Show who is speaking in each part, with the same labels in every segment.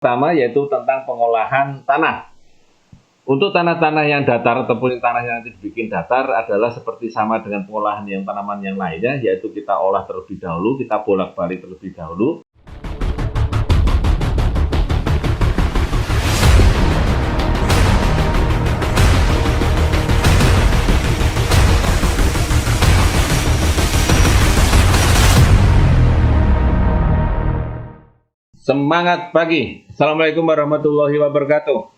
Speaker 1: Pertama yaitu tentang pengolahan tanah. Untuk tanah-tanah yang datar ataupun tanah yang nanti dibikin datar adalah seperti sama dengan pengolahan yang tanaman yang lainnya, yaitu kita olah terlebih dahulu, kita bolak-balik terlebih dahulu. Semangat pagi. Assalamualaikum warahmatullahi wabarakatuh.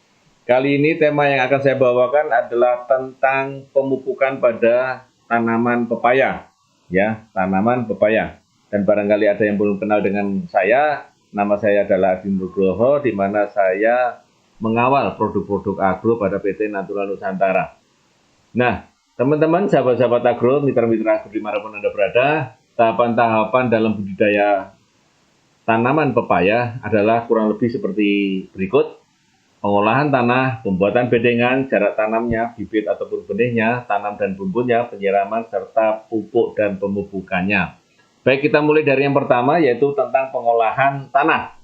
Speaker 1: Kali ini tema yang akan saya bawakan adalah tentang pemupukan pada tanaman pepaya. Ya, tanaman pepaya. Dan barangkali ada yang belum kenal dengan saya, nama saya adalah Adi Nugroho, di mana saya mengawal produk-produk agro pada PT Natural Nusantara. Nah, teman-teman, sahabat-sahabat agro, mitra-mitra agro dimanapun Anda berada, tahapan-tahapan dalam budidaya tanaman pepaya adalah kurang lebih seperti berikut. Pengolahan tanah, pembuatan bedengan, jarak tanamnya, bibit ataupun benihnya, tanam dan bumbunnya, penyiraman, serta pupuk dan pemupukannya. Baik, kita mulai dari yang pertama, yaitu tentang pengolahan tanah.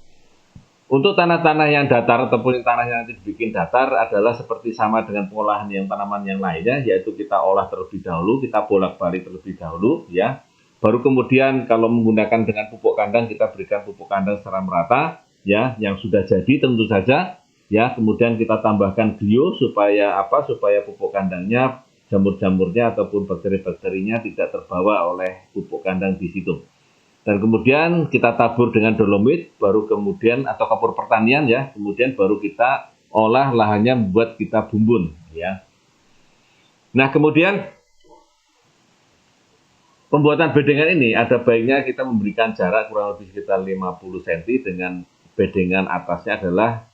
Speaker 1: Untuk tanah-tanah yang datar ataupun tanah yang nanti dibikin datar adalah seperti sama dengan pengolahan yang tanaman yang lainnya, yaitu kita olah terlebih dahulu, kita bolak-balik terlebih dahulu, ya. Baru kemudian kalau menggunakan dengan pupuk kandang, kita berikan pupuk kandang secara merata, ya, yang sudah jadi tentu saja, ya. Kemudian kita tambahkan bio supaya apa? Supaya pupuk kandangnya, jamur-jamurnya ataupun bakteri-bakterinya tidak terbawa oleh pupuk kandang di situ. Dan kemudian kita tabur dengan dolomit, baru kemudian atau kapur pertanian, ya. Kemudian baru kita olah lahannya membuat kita bumbun, ya. Nah, kemudian pembuatan bedengan ini ada baiknya kita memberikan jarak kurang lebih sekitar 50 cm dengan bedengan atasnya adalah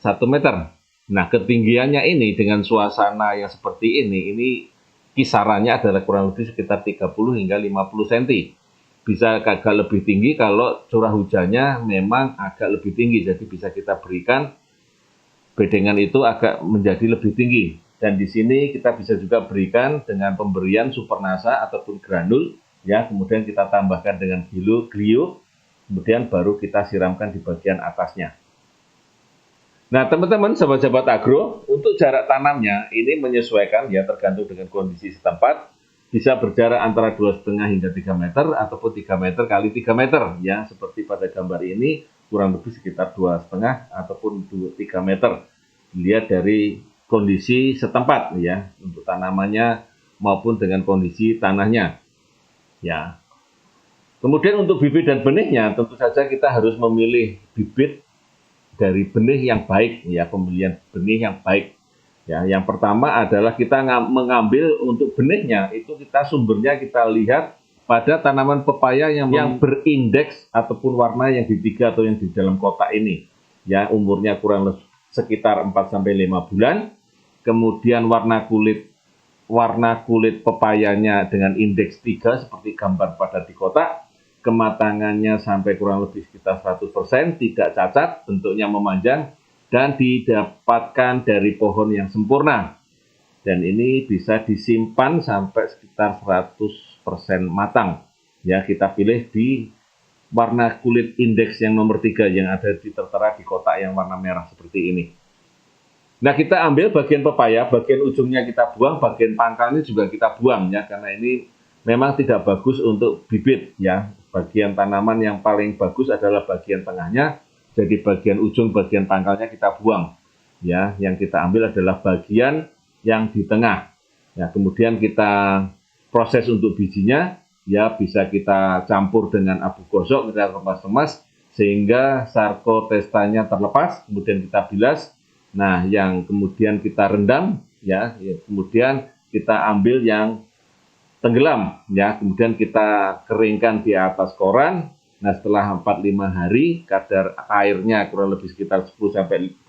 Speaker 1: 1 meter. Nah, ketinggiannya ini dengan suasana yang seperti ini kisarannya adalah kurang lebih sekitar 30 hingga 50 cm. Bisa agak lebih tinggi kalau curah hujannya memang agak lebih tinggi, jadi bisa kita berikan bedengan itu agak menjadi lebih tinggi. Dan di sini kita bisa juga berikan dengan pemberian supernasa ataupun granul, ya. Kemudian kita tambahkan dengan glio, kemudian baru kita siramkan di bagian atasnya. Nah, teman-teman, sahabat-sahabat agro, untuk jarak tanamnya ini menyesuaikan, ya, tergantung dengan kondisi setempat. Bisa berjarak antara 2,5 hingga 3 meter ataupun 3 meter kali 3 meter, ya. Seperti pada gambar ini kurang lebih sekitar 2,5 ataupun 3 meter. Dilihat dari kondisi setempat, ya, untuk tanamannya maupun dengan kondisi tanahnya, ya. Kemudian untuk bibit dan benihnya tentu saja kita harus memilih bibit dari benih yang baik, ya, pemilihan benih yang baik, ya. Yang pertama adalah kita mengambil untuk benihnya itu sumbernya kita lihat pada tanaman pepaya yang berindeks ataupun warna yang di 3 atau yang di dalam kotak ini, ya, umurnya kurang lebih sekitar 4-5 bulan. Kemudian warna kulit pepayanya dengan indeks 3 seperti gambar pada di kotak. Kematangannya sampai kurang lebih sekitar 100%, tidak cacat, bentuknya memanjang dan didapatkan dari pohon yang sempurna. Dan ini bisa disimpan sampai sekitar 100% matang. Ya, kita pilih di warna kulit indeks yang nomor 3 yang ada tertera di kotak yang warna merah seperti ini. Nah, kita ambil bagian pepaya, bagian ujungnya kita buang, bagian pangkalnya juga kita buang, ya, karena ini memang tidak bagus untuk bibit, ya. Bagian tanaman yang paling bagus adalah bagian tengahnya, jadi bagian ujung, bagian pangkalnya kita buang, ya. Yang kita ambil adalah bagian yang di tengah. Ya, kemudian kita proses untuk bijinya, ya, bisa kita campur dengan abu gosok, kita remas-remas sehingga sarkotestanya terlepas, kemudian kita bilas. Nah, yang kemudian kita rendam, ya, kemudian kita ambil yang tenggelam, ya, kemudian kita keringkan di atas koran. Nah, setelah 4-5 hari, kadar airnya kurang lebih sekitar 10-12%,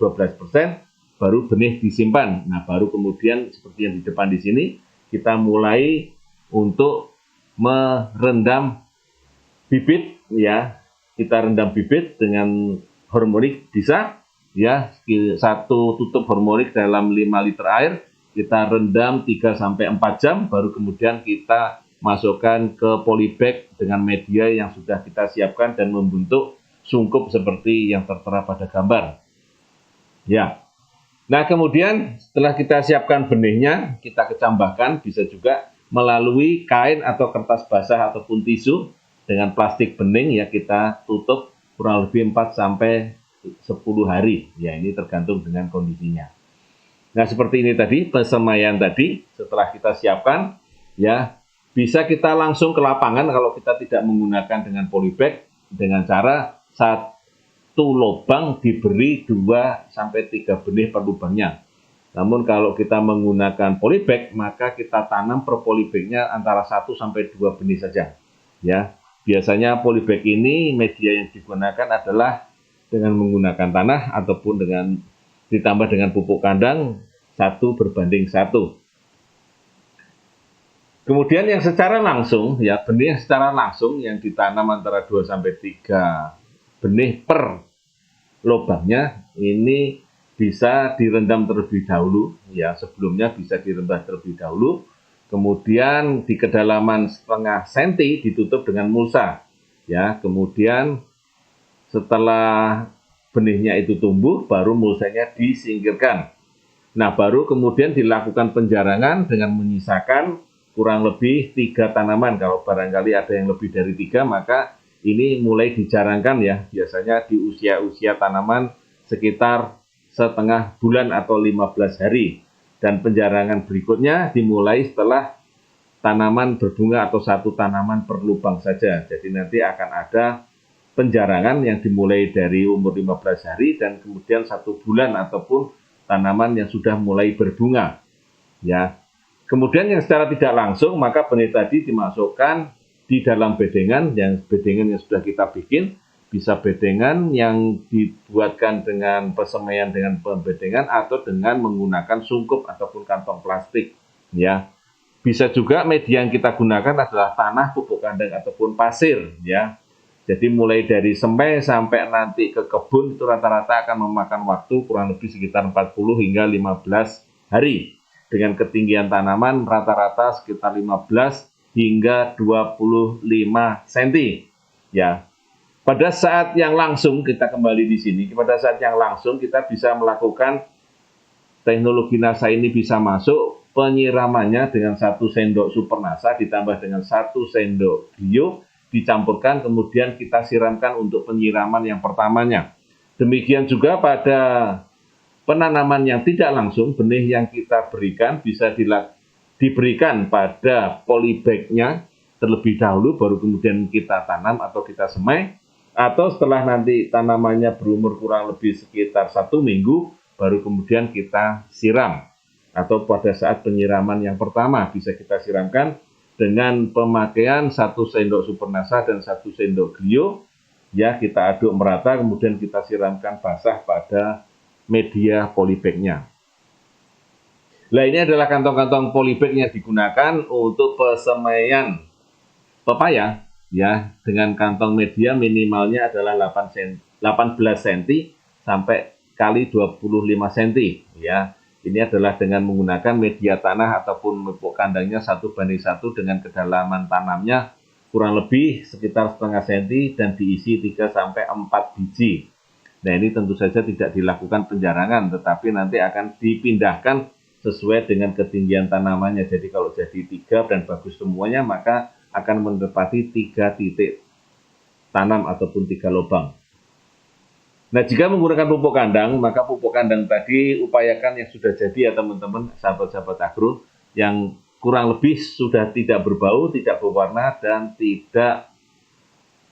Speaker 1: baru benih disimpan. Nah, baru kemudian seperti yang di depan di sini, kita mulai untuk merendam bibit, ya. Kita rendam bibit dengan hormonik bisa, ya, 1 tutup hormonik dalam 5 liter air, kita rendam 3-4 jam, baru kemudian kita masukkan ke polybag dengan media yang sudah kita siapkan dan membentuk sungkup seperti yang tertera pada gambar. Ya. Nah, kemudian setelah kita siapkan benihnya, kita kecambahkan, bisa juga melalui kain atau kertas basah ataupun tisu dengan plastik bening, ya, kita tutup kurang lebih 4 sampai 10 hari. Ya, ini tergantung dengan kondisinya. Nah, seperti ini tadi pesemaian tadi, setelah kita siapkan, ya, bisa kita langsung ke lapangan kalau kita tidak menggunakan dengan polybag, dengan cara satu lubang diberi 2 sampai 3 benih per lubangnya. Namun kalau kita menggunakan polybag, maka kita tanam per polybagnya antara 1 sampai 2 benih saja. Ya, biasanya polybag ini media yang digunakan adalah dengan menggunakan tanah ataupun dengan ditambah dengan pupuk kandang 1:1. Kemudian yang secara langsung, ya, benih yang secara langsung yang ditanam antara 2 sampai 3 benih per lubangnya ini bisa direndam terlebih dahulu, ya, sebelumnya bisa direndam terlebih dahulu, kemudian di kedalaman setengah senti ditutup dengan mulsa, ya, kemudian setelah benihnya itu tumbuh baru mulsanya disingkirkan. Nah, baru kemudian dilakukan penjarangan dengan menyisakan kurang lebih 3 tanaman. Kalau barangkali ada yang lebih dari 3, maka ini mulai dijarangkan, ya, biasanya di usia-usia tanaman sekitar setengah bulan atau 15 hari. Dan penjarangan berikutnya dimulai setelah tanaman berbunga atau 1 tanaman per lubang saja. Jadi nanti akan ada penjarangan yang dimulai dari umur 15 hari dan kemudian 1 bulan ataupun tanaman yang sudah mulai berbunga. Ya. Kemudian yang secara tidak langsung, maka benih tadi dimasukkan di dalam bedengan yang sudah kita bikin, bisa bedengan yang dibuatkan dengan pesemaian dengan pembedengan atau dengan menggunakan sungkup ataupun kantong plastik, ya. Bisa juga media yang kita gunakan adalah tanah, pupuk kandang ataupun pasir, ya. Jadi mulai dari semai sampai nanti ke kebun itu rata-rata akan memakan waktu kurang lebih sekitar 40 hingga 15 hari. Dengan ketinggian tanaman rata-rata sekitar 15 hingga 25 cm. Ya. Pada saat yang langsung kita kembali di sini, pada saat yang langsung kita bisa melakukan teknologi NASA ini bisa masuk penyiramannya dengan 1 sendok supernasa ditambah dengan 1 sendok bio dicampurkan kemudian kita siramkan untuk penyiraman yang pertamanya. Demikian juga pada penanaman yang tidak langsung, benih yang kita berikan bisa diberikan pada polybagnya terlebih dahulu baru kemudian kita tanam atau kita semai, atau setelah nanti tanamannya berumur kurang lebih sekitar 1 minggu baru kemudian kita siram, atau pada saat penyiraman yang pertama bisa kita siramkan dengan pemakaian 1 sendok supernasa dan 1 sendok glio, ya, kita aduk merata kemudian kita siramkan basah pada media polybagnya. Nah, ini adalah kantong-kantong polybag yang digunakan untuk pesemaian pepaya, ya, dengan kantong media minimalnya adalah 18 cm sampai kali 25 cm, ya. Ini adalah dengan menggunakan media tanah ataupun pupuk kandangnya 1:1 dengan kedalaman tanamnya kurang lebih sekitar setengah senti dan diisi 3 sampai 4 biji. Nah, ini tentu saja tidak dilakukan penjarangan, tetapi nanti akan dipindahkan sesuai dengan ketinggian tanamannya. Jadi kalau jadi 3 dan bagus semuanya, maka akan menempati 3 titik tanam ataupun 3 lubang. Nah, jika menggunakan pupuk kandang, maka pupuk kandang tadi upayakan yang sudah jadi, ya teman-teman, sahabat-sahabat agro, yang kurang lebih sudah tidak berbau, tidak berwarna, dan tidak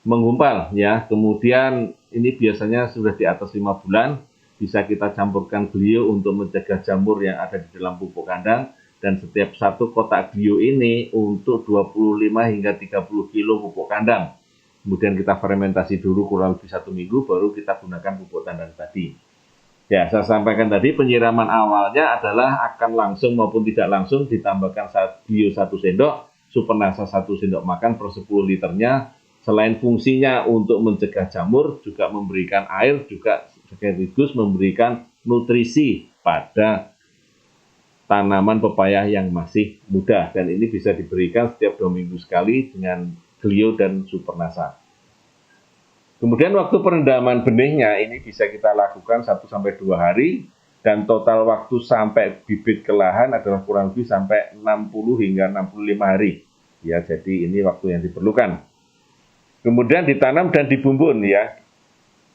Speaker 1: menggumpal, ya. Kemudian ini biasanya sudah di atas 5 bulan, bisa kita campurkan glio untuk mencegah jamur yang ada di dalam pupuk kandang, dan setiap 1 kotak glio ini untuk 25 hingga 30 kilo pupuk kandang. Kemudian kita fermentasi dulu kurang lebih 1 minggu, baru kita gunakan pupuk kandang tadi. Ya, saya sampaikan tadi penyiraman awalnya adalah akan langsung maupun tidak langsung ditambahkan glio 1 sendok, supernasa 1 sendok makan per 10 liternya. Selain fungsinya untuk mencegah jamur, juga memberikan air, juga sekaligus memberikan nutrisi pada tanaman pepaya yang masih muda. Dan ini bisa diberikan setiap 2 minggu sekali dengan glio dan supernasa. Kemudian waktu perendaman benihnya ini bisa kita lakukan 1-2 hari, dan total waktu sampai bibit ke lahan adalah kurang lebih sampai 60 hingga 65 hari. Ya, jadi ini waktu yang diperlukan. Kemudian ditanam dan dibumbun ya.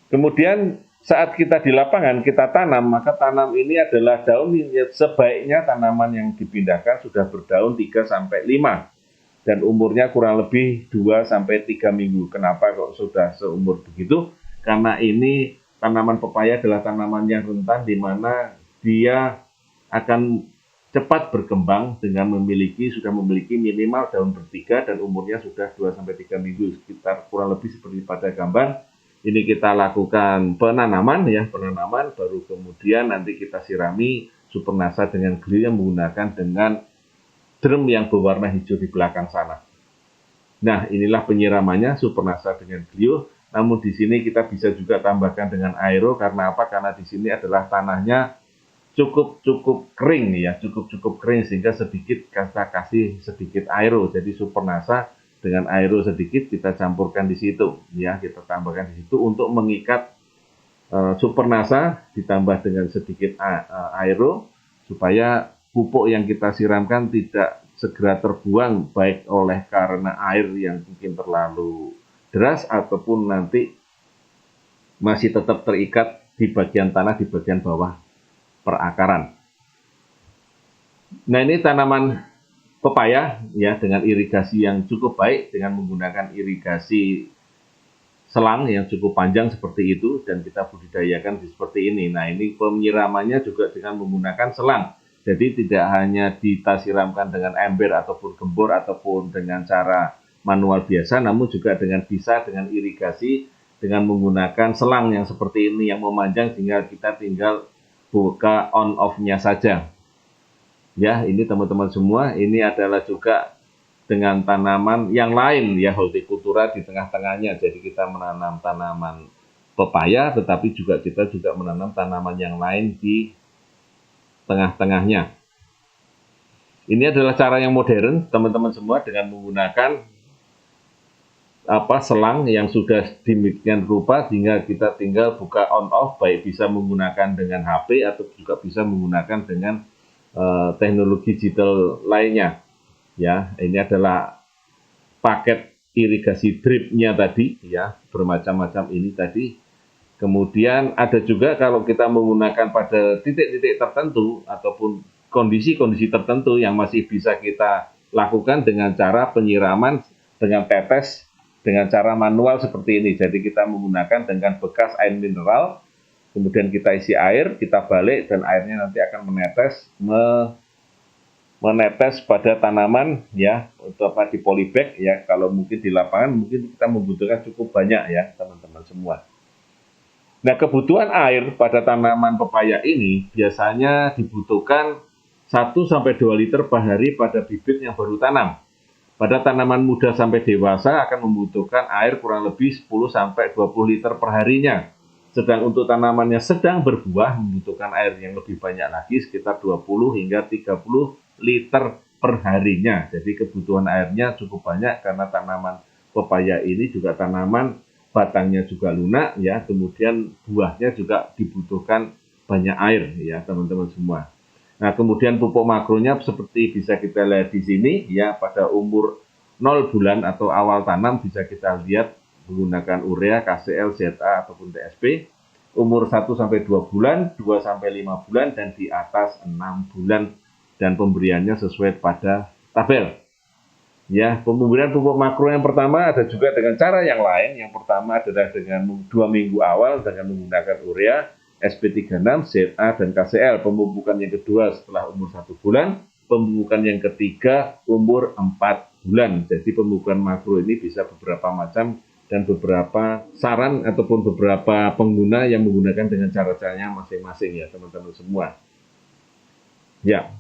Speaker 1: Kemudian saat kita di lapangan kita tanam, maka tanam ini adalah daun, sebaiknya tanaman yang dipindahkan sudah berdaun 3-5 dan umurnya kurang lebih 2-3 minggu. Kenapa kok sudah seumur begitu? Karena ini tanaman pepaya adalah tanaman yang rentan, di mana dia akan cepat berkembang dengan sudah memiliki minimal daun bertiga dan umurnya sudah 2-3 minggu, sekitar kurang lebih seperti pada gambar. Ini kita lakukan penanaman ya, baru kemudian nanti kita sirami Supernasa dengan glio yang menggunakan dengan drum yang berwarna hijau di belakang sana. Nah, inilah penyiramannya Supernasa dengan glio. Namun di sini kita bisa juga tambahkan dengan aero, karena apa? Karena di sini adalah tanahnya cukup kering ya, cukup kering, sehingga sedikit kita kasih sedikit aero. Jadi Supernasa dengan aero sedikit kita campurkan di situ ya, kita tambahkan di situ untuk mengikat Supernasa ditambah dengan sedikit aero supaya pupuk yang kita siramkan tidak segera terbuang, baik oleh karena air yang mungkin terlalu deras ataupun nanti masih tetap terikat di bagian tanah di bagian bawah perakaran. Nah, ini tanaman pepaya ya, dengan irigasi yang cukup baik dengan menggunakan irigasi selang yang cukup panjang seperti itu, dan kita budidayakan seperti ini. Nah, ini penyiramannya juga dengan menggunakan selang. Jadi tidak hanya kita siramkan dengan ember ataupun gembor ataupun dengan cara manual biasa, namun juga bisa dengan irigasi dengan menggunakan selang yang seperti ini yang memanjang, sehingga kita tinggal buka on off-nya saja. Ya, ini teman-teman semua, ini adalah juga dengan tanaman yang lain ya, hortikultura di tengah-tengahnya. Jadi kita menanam tanaman pepaya, tetapi kita juga menanam tanaman yang lain di tengah-tengahnya. Ini adalah cara yang modern, teman-teman semua, dengan menggunakan selang yang sudah demikian rupa, sehingga kita tinggal buka on off, baik bisa menggunakan dengan HP atau juga bisa menggunakan dengan teknologi digital lainnya. Ya, ini adalah paket irigasi dripnya tadi ya, bermacam-macam ini tadi. Kemudian ada juga kalau kita menggunakan pada titik-titik tertentu ataupun kondisi-kondisi tertentu yang masih bisa kita lakukan dengan cara penyiraman dengan tetes dengan cara manual seperti ini. Jadi kita menggunakan dengan bekas air mineral, kemudian kita isi air, kita balik, dan airnya nanti akan menetes pada tanaman ya, untuk di polybag ya. Kalau mungkin di lapangan mungkin kita membutuhkan cukup banyak ya, teman-teman semua. Nah, kebutuhan air pada tanaman pepaya ini biasanya dibutuhkan 1-2 liter per hari pada bibit yang baru tanam. Pada tanaman muda sampai dewasa akan membutuhkan air kurang lebih 10-20 liter per harinya. Sedang untuk tanaman yang sedang berbuah membutuhkan air yang lebih banyak lagi, sekitar 20 hingga 30 liter per harinya. Jadi kebutuhan airnya cukup banyak, karena tanaman pepaya ini juga tanaman batangnya juga lunak ya, kemudian buahnya juga dibutuhkan banyak air ya, teman-teman semua. Nah, kemudian pupuk makronya seperti bisa kita lihat di sini ya, pada umur 0 bulan atau awal tanam bisa kita lihat menggunakan urea, KCL, ZA ataupun TSP. Umur 1-2 bulan, 2-5 bulan, dan di atas 6 bulan, dan pemberiannya sesuai pada tabel. Ya, pemberian pupuk makro yang pertama ada juga dengan cara yang lain. Yang pertama adalah dengan 2 minggu awal dengan menggunakan urea, SP36, ZA, dan KCL. Pemupukan yang kedua setelah umur 1 bulan. Pemupukan yang ketiga umur 4 bulan. Jadi pemupukan makro ini bisa beberapa macam dan beberapa saran ataupun beberapa pengguna yang menggunakan dengan cara-caranya masing-masing ya, teman-teman semua. Ya.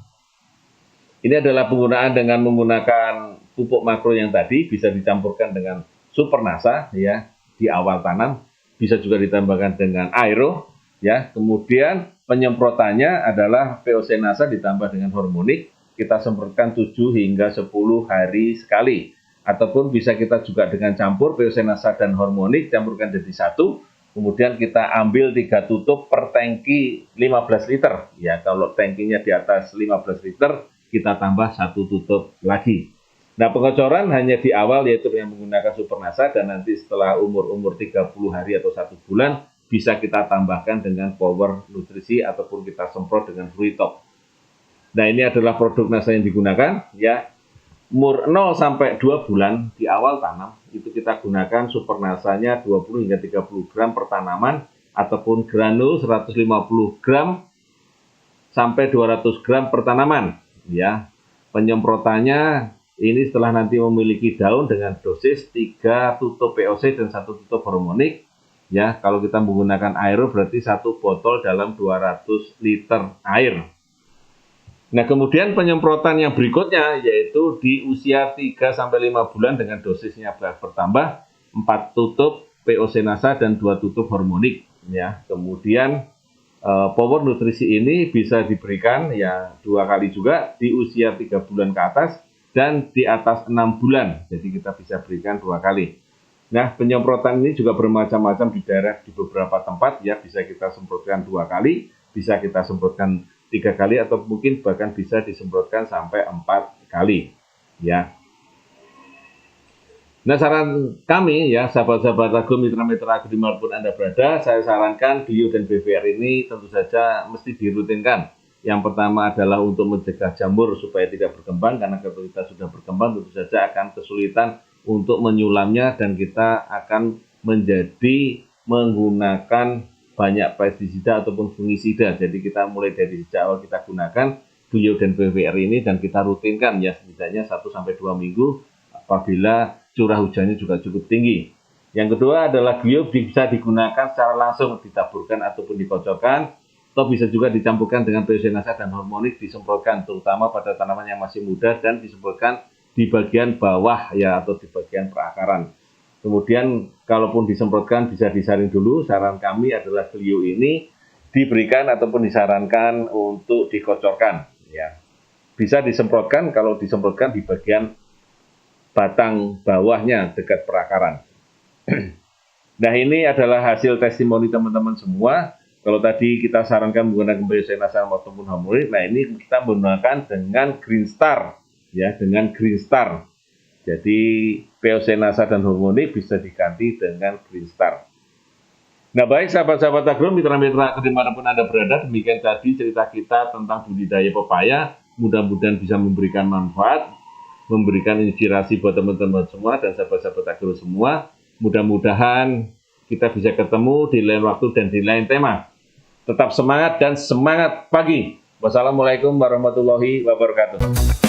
Speaker 1: Ini adalah penggunaan dengan menggunakan pupuk makro yang tadi, bisa dicampurkan dengan Supernasa ya di awal tanam, bisa juga ditambahkan dengan aero ya. Kemudian penyemprotannya adalah VOC Nasa ditambah dengan hormonik, kita semprotkan 7 hingga 10 hari sekali. ataupun bisa kita juga dengan campur P-Osenasa dan Hormonik, campurkan jadi satu, kemudian kita ambil 3 tutup per tangki 15 liter. Ya, kalau tangkinya di atas 15 liter, kita tambah 1 tutup lagi. Nah, pengocoran hanya di awal, yaitu dengan menggunakan Supernasa, dan nanti setelah umur 30 hari atau 1 bulan, bisa kita tambahkan dengan Power Nutrisi ataupun kita semprot dengan Fruitop. Nah, ini adalah produk Nasa yang digunakan, ya. Umur 0 sampai 2 bulan di awal tanam, itu kita gunakan Supernasanya 20 hingga 30 gram per tanaman, ataupun granul 150 gram sampai 200 gram per tanaman. Ya, penyemprotannya ini setelah nanti memiliki daun dengan dosis 3 tutup POC dan 1 tutup hormonik. Ya, kalau kita menggunakan aero berarti 1 botol dalam 200 liter air. Nah, kemudian penyemprotan yang berikutnya yaitu di usia 3-5 bulan dengan dosisnya bertambah 4 tutup P-Osenasa dan 2 tutup hormonik. Ya, kemudian Power Nutrisi ini bisa diberikan ya 2 kali juga di usia 3 bulan ke atas dan di atas 6 bulan. Jadi kita bisa berikan 2 kali. Nah, penyemprotan ini juga bermacam-macam di daerah di beberapa tempat ya, bisa kita semprotkan 2 kali, bisa kita semprotkan 3 kali atau mungkin bahkan bisa disemprotkan sampai 4 kali ya. Nah, saran kami ya, sahabat-sahabat Agro, mitra-mitra Agro dimanapun Anda berada, saya sarankan Glio dan BVR ini tentu saja mesti dirutinkan. Yang pertama adalah untuk mencegah jamur supaya tidak berkembang, karena kalau kita sudah berkembang tentu saja akan kesulitan untuk menyulamnya dan kita akan menjadi menggunakan banyak pestisida ataupun fungisida. Jadi kita mulai dari sejak awal kita gunakan Glio dan BVR ini dan kita rutinkan ya setidaknya 1-2 minggu apabila curah hujannya juga cukup tinggi. Yang kedua adalah Glio bisa digunakan secara langsung ditaburkan ataupun dikocorkan, atau bisa juga dicampurkan dengan P-Osenasa dan Hormonik disemprotkan, terutama pada tanaman yang masih muda dan disemprotkan di bagian bawah ya atau di bagian perakaran. Kemudian kalaupun disemprotkan bisa disaring dulu. Saran kami adalah Glio ini diberikan ataupun disarankan untuk dikocorkan ya. Bisa disemprotkan, kalau disemprotkan di bagian batang bawahnya dekat perakaran. Nah, ini adalah hasil testimoni teman-teman semua. Kalau tadi kita sarankan menggunakan P-Osenasa ataupun Hormonik, nah ini kita menggunakan dengan Green Star ya, dengan Green Star. Jadi P-Osenasa dan Hormonik bisa diganti dengan Green Star. Nah, baik sahabat-sahabat Agro, mitra-mitra Agro dimanapun Anda berada, demikian tadi cerita kita tentang budidaya pepaya. Mudah-mudahan bisa memberikan manfaat, memberikan inspirasi buat teman-teman semua dan sahabat-sahabat Agro semua. Mudah-mudahan kita bisa ketemu di lain waktu dan di lain tema. Tetap semangat dan semangat pagi. Wassalamualaikum warahmatullahi wabarakatuh.